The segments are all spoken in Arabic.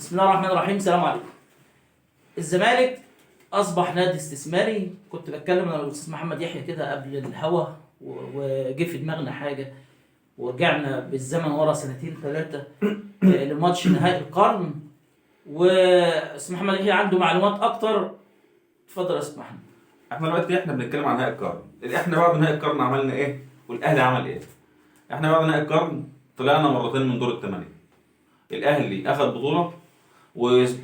بسم الله الرحمن الرحيم. السلام عليكم. الزمالك اصبح نادي استثماري. كنت بتكلم انا والاستاذ محمد يحيى كده قبل الهوا وجه في دماغنا حاجه، ورجعنا بالزمن ورا سنتين ثلاثه لماتش نهائي القرن، واستاذ محمد يحيى عنده معلومات اكتر. اتفضل يا استاذ محمد. احنا دلوقتي بنتكلم عن نهائي القرن. احنا بعد نهائي القرن عملنا ايه؟ والاهلي عمل ايه؟ احنا بعد نهائي القرن طلعنا مرتين من دور الثمانيه. الاهلي اخذ بطوله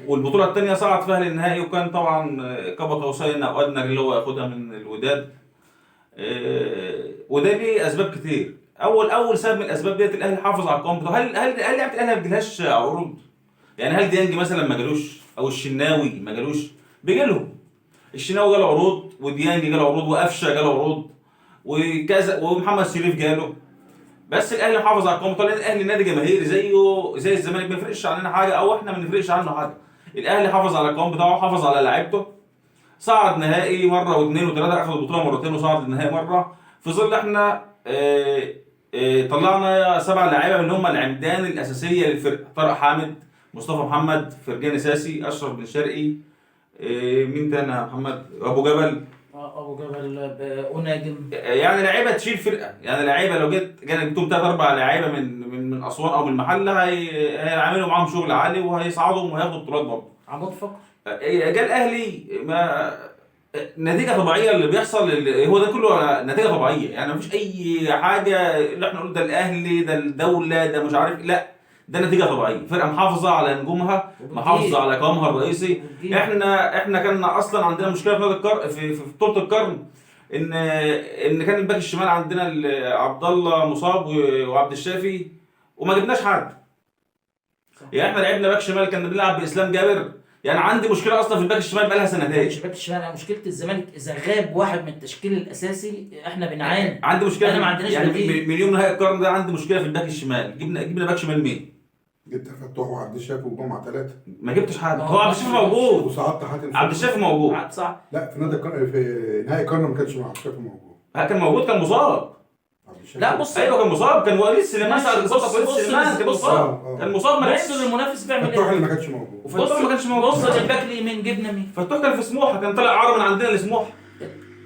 والبطوله الثانيه صعد فيها للنهائي، وكان طبعا قاب قوسين او ادنى اللي هو ياخدها من الوداد. وده ليه اسباب كتير. اول سبب من الاسباب ديت الاهلي حافظ على القوام بتاعه. هل لعيبه الاهلي ما بيجيلهاش عروض؟ يعني هل ديانج مثلا ما جالوش، او الشناوي ما جالوش؟ بيجي لهم. الشناوي جاله عروض، وديانج جاله عروض، وقفشه جاله عروض، وكذا، ومحمد شريف جاله. بس الاهلي محافظ على القوام بتاعه، لان الاهلي نادي جماهيري زي الزمالك، ما يفرقش عننا حاجه، او احنا ما بنفرقش عنه حاجه. الاهلي حافظ على القوام بتاعه، حافظ على لعيبته، صعد نهائي مره واثنين وثلاثه، اخذ البطوله مرتين وصعد النهائي مره، في ظل احنا طلعنا 7 لاعيبه من هم العمدان الاساسيه للفرقه: طارق حامد، مصطفى محمد، فرجاني ساسي، اشرف بن شرقي، مين تاني يا محمد؟ ابو جبل. ابو جبل وناجم. يعني لعيبه تشيل فرقه، يعني لعيبه لو جبتهم 3 4 لعيبه من اسوان او من المحله، هيعملوا معاهم شغل عالي وهيصعدوا وهياخدوا بطولات برضه. عمود فقر. جه الاهلي ما نتيجه طبيعيه اللي بيحصل، هو ده كله نتيجه طبيعيه، يعني مفيش اي حاجه اللي احنا نقول ده الاهلي ده الدوله ده مش عارف، لا، ده نتيجه طبيعيه. فرقه محافظه على نجومها، محافظه على قوامها الرئيسي. احنا كان اصلا عندنا مشكله في نادي القرن، في بطوله القرن، ان كان الباك الشمال عندنا عبد الله مصاب وعبد الشافي، وما جبناش حد. يعني احنا لعبنا باك شمال كنا بنلعب باسلام جابر. يعني عندي مشكله اصلا في الباك الشمال بقى لها سنتين. الباك الشمال مشكله الزمالك، اذا غاب واحد من التشكيل الاساسي احنا بنعاني. عندي مشكله، احنا ما عندناش يعني بديل. من يوم نهائي القرن ده عندي مشكله في الباك الشمال. جبنا باك شمال مين؟ جبت فتوح وعبد الشافي وجمعه 3. ما جبتش حد. هو عبد الشافي موجود وصعدت حاتم. عبد الشافي موجود. صح. لا، في نادي في نهائي القرن ما كانش مع عبد الشافي موجود. كان موجود، كان مصاب. لا بص، ايوه كان مصاب، كان وليد سليمان ساعه الاصابه. وليد سليمان كان مصاب، كان مصاب ما بص للمنافس بيعمل فتوح ايه. اللي ما كانش موجود. وفتوح ما كانش موجود. بص للباك اليمين جبنا مين؟ فتوح كان في سموحه، كان طالع عرض من عندنا لسموحه،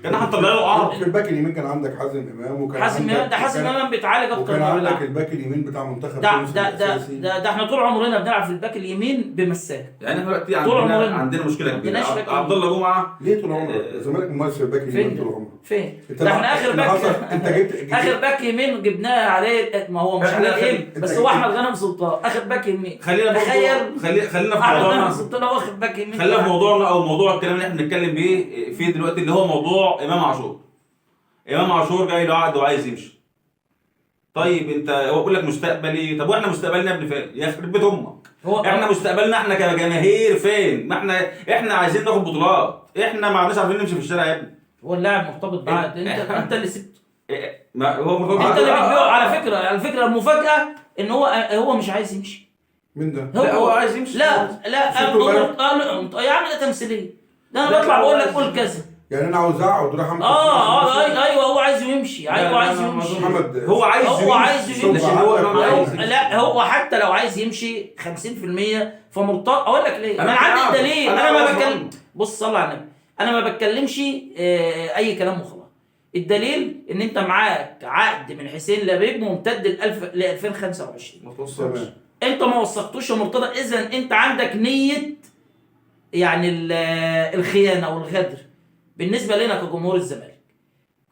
كان احنا طلعنا له عرض. في الباك اليمين كان عندك حازم امام، وكان حازم امام، ده حازم امام بيتعالج اكتر وكان ما عندك بيلعب. الباك اليمين بتاع منتخب ده تونس ده ده, الأساسي. ده احنا طول عمرنا بنلعب في الباك اليمين بمساك. يعني احنا دلوقتي عمرنا عندنا مشكله كبيره. عندناش باك عبد الله جمعه ليه طول عمرك؟ الزمالك مميز في الباك اليمين طول عمره. فين؟ انت ده احنا اخر باك انت جبت اخر باك يمين جبناه عليه، ما هو مش عليه ايه، بس هو احمد غانم سلطان اخر باك يمين. خلينا تخيل خلينا في احمد غانم موضوعنا. سلطان هو واخد باك يمين. خلينا في موضوعنا، او موضوع الكلام اللي احنا بنتكلم بيه فيه دلوقتي، اللي هو موضوع امام عاشور. امام عاشور جاي له عقد وعايز يمشي. طيب انت هو بيقول لك مستقبلي، طب واحنا مستقبلنا ابن فين؟ يخرب بيت امك. احنا مستقبلنا احنا كجماهير فين؟ ما احنا عايزين ناخد بطولات، احنا ما عادش عارفين نمشي في الشارع يا ابني. هو اللاعب مرتبط بعقد، انت اللي سبته. ما هو مرتبط انت اللي بتبيعه. على فكره المفاجاه ان هو مش عايز يمشي. مين ده؟ لا هو عايز يمشي. لا يا عم ده تمثيليه. ده انا بطلع بقول لك قول كذا. يعني انا عاوز اقعد وراح اعمل ايوه هو عايز يمشي. ايوه عايز يمشي. هو عايز يمشي. لا هو حتى لو عايز يمشي 50% فمرتبط. اقول لك ليه؟ انا عندي دليل. انا ما بتكلم. بص صلي على النبي. انا ما بتكلمش اي كلام وخلاص. الدليل ان انت معاك عقد من حسين لبيب ممتد ل 2025. ما توصلش. انت ما وثقتوش يا مرتضى، اذا انت عندك نيه يعني الخيانه والغدر بالنسبه لنا كجمهور الزمالك.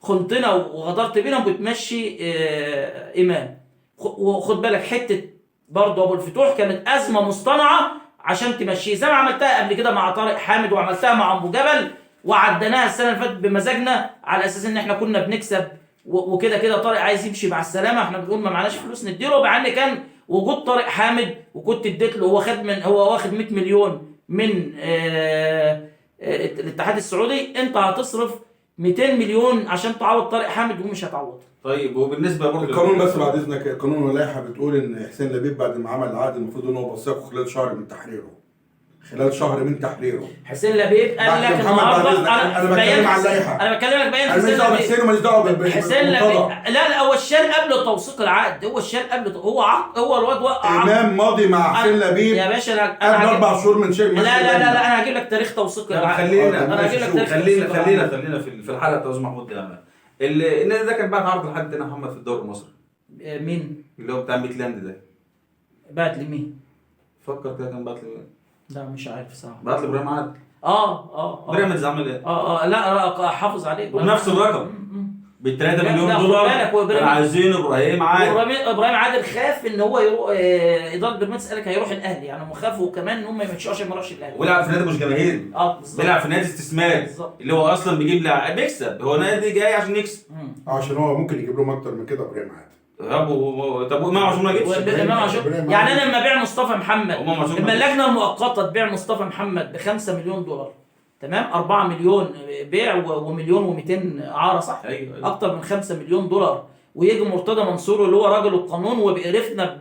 خنتنا وغدرت بينا وبتمشي امام. وخد بالك حته برضه ابو الفتوح كانت ازمه مصطنعه عشان تمشيه، زي ما عملتها قبل كده مع طارق حامد وعملتها مع ابو جبل، وعدناها السنه اللي فاتت بمزاجنا على اساس ان احنا كنا بنكسب وكده كده طارق عايز يمشي مع السلامه، احنا بنقول ما معناش فلوس نديله، مع ان كان وجود طارق حامد وكنت اديت له. هو واخد 100 مليون من الاتحاد السعودي، انت هتصرف 200 مليون عشان تعوض طارق حامد ومش هتعوض. طيب وبالنسبه برضه القانون، بس بعد اذنك، القانون واللائحه بتقول ان حسين لبيب بعد ما عمل العقد المفروض ان هو بوثقه خلال شهر من تحريره. خلال شهر من تحريره. حسين لبيب قال بعد لك محمد بعد النهارده إذنك، أنا بتكلم عن اللائحة. انا بكلمك بيان انا حسين ماليش دعوه لبيب. بحسين وماليش دعوه حسين لبيب بالمرتضى. لا هو الشال قبل توثيق العقد، هو الشال قبل هو الواد وقع امام ماضي مع حسين لبيب يا باشا قبل 4 شهور من شيء. لا انا هجيب لك تاريخ توثيق العقد. انا هجيب لك تاريخ توثيق العقد. خلينا في الحلقه بتاع استاذ محمود ده. النادي ده كان بعت عرض لحد تاني محمد في الدوري المصري. مين؟ اللي هو بتاع ميتلاند ده. بعت لمين؟ فكر كده كان بعت لمين؟ لا مش عارف صح. بعت لابراهيم عادل. بيراميدز عمل ايه؟ لا حافظ عليه وبنفس الرقم ب 3 مليون لا، دولار. خد بالك، كانوا عايزين ابراهيم عادل. ابراهيم عادل خاف ان هو يروح اداره بيراميدز، قال لك هيروح الاهلي، يعني هم خافوا كمان ان هم ما يمشوش عشان ما يروحش الاهلي. ويلعب في نادي مش جماهيري. بالظبط. بيلعب في نادي استثماري بالظبط. اللي هو اصلا بيجيب لاعب بيكسب، هو نادي جاي عشان يكسب. عشان هو ممكن يجيب لهم اكتر من كده ابراهيم عادل. طب وامام عاشور ما جابش. امام عاشور يعني انا لما ابيع مصطفى محمد، عاشور لما اللجنه المؤقته تبيع مصطفى محمد ب 5 مليون دولار، تمام، 4 مليون بيع ومليون و200 اعاره، صح؟ ايوه. اكتر من 5 مليون دولار، ويجي مرتضى منصور اللي هو راجل القانون وبيقرفنا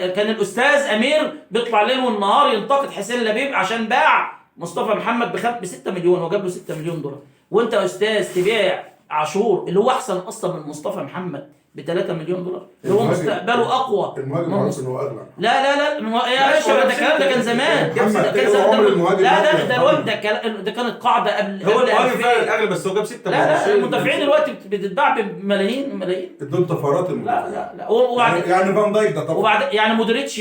كان الاستاذ امير بيطلع ليل والنهار ينتقد حسين لبيب عشان باع مصطفى محمد ب 6 مليون وجاب له 6 مليون دولار، وانت يا استاذ تبيع عاشور اللي هو احسن اصلا من مصطفى محمد ب 3 مليون دولار، اللي هو مستقبله اقوى. المهاجم معروف ان هو اغلى. لا يا باشا، ده الكلام ده كان زمان. ده الوقت ده كانت قاعده قبل. هو المهاجم فعلا اغلى، بس هو جاب 6 مليون. لا المدافعين دلوقتي بتتباع بملايين. ادوا طفرات لا يعني فان دايك ده طبعا. وبعد يعني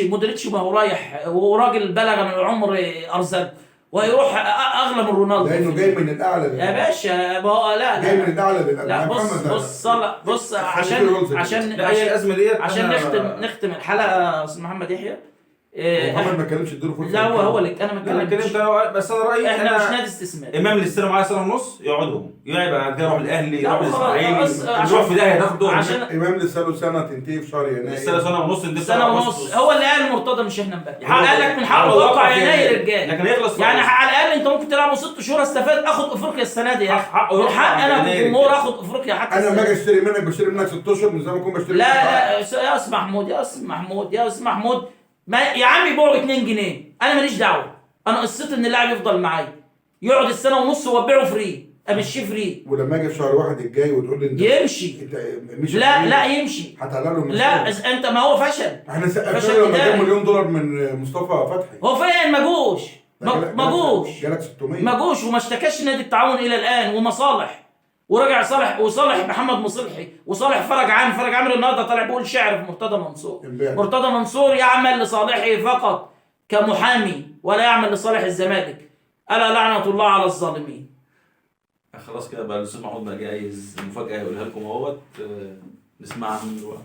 مودريتش ما هو رايح وراجل بلغ من العمر ارزل ويروح اغلى من رونالدو لانه جاي من الاعلى يا باشا. ما هو لا جاي من الاعلى للاعلى. لا بص عشان الازمه ديت عشان نختم الحلقه. استاذ محمد يحيى محمد ما اتكلمش، اديله فرصه. لا هو اللي انا ما اتكلمتش. بس انا رايي احنا مش نادي استثمار. امام اللي استلم معايا سنه ونص يقعدهم، يبقى كده يروح الاهلي، يروح الاسماعيلي، يروح يروح في داهيه تاخده. عشان امام لسه له سنه تنتهي في شهر يناير. لسه سنه ونص. هو اللي قال مرتضى مش احنا امبارح. قال لك من حقه يوقع يناير الجاي، لكن يخلص يعني على الاقل انت ممكن تلعبوا 6 شهور استفاد، اخد افريقيا السنه دي يا اخي. من حق انا كجمهور اخد افريقيا حتى انا لما اجي اشتري منك بشتري منك 6 اشهر من زي ما اكون بشتري. لا يا استاذ محمود ما يا عم يبيعوا 2 جنيه، انا ماليش دعوه. انا قصتي ان اللاعب يفضل معايا يقعد السنه ونص وابيعه فري، امشيه فري. ولما اجي في شهر 1 الجاي وتقول لي انت يمشي. مش لا يمشي. هتعلق له لا انت ما هو فشل. احنا سقفنا لما جاب مليون دولار من مصطفى فتحي. هو فين؟ ما جوش جالك 600. ما جوش وما اشتكاش نادي التعاون الى الان. ومصالح ورجع صالح محمد مصلحي وصالح فرج عامر النهارده طالع بيقول شعر في مرتضى منصور. مرتضى منصور يعمل لصالحه فقط كمحامي ولا يعمل لصالح الزمالك. الا لعنه الله على الظالمين. خلاص كده بقى الاستاذ محمود بقى جايز مفاجاه يقولها لكم اهوت، نسمعها منه دلوقتي.